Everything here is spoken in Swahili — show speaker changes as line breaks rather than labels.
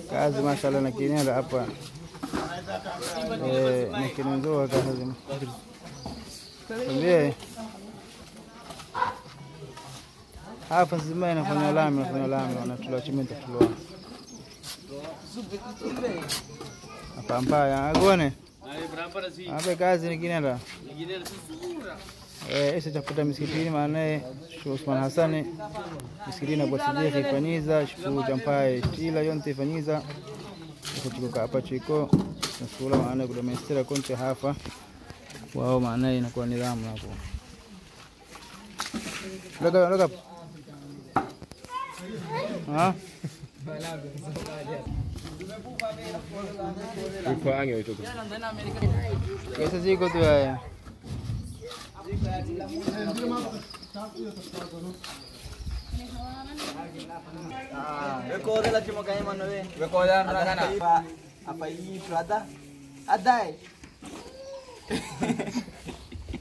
kazi mashallah na kinenda hapa ni kinenzo kazi ndio hapa zima inafanya lami wanatoa chimento floor hapa mbaya agone hapa kazi ni kinenda isa chafuta misikitini maana Osman Hassan misikitini kwa sije ifanyiza shuku jampai tila yonte ifanyiza kuchukua hapa chiko nasula maana kuna mestera konte hapa wao maana inakuwa nidhamu hapo loga
Ufaange itu.
Kesa ziko tu haya.
Record la cuma kaya mana we? Recordan ragana. Apa ini ada? Ada.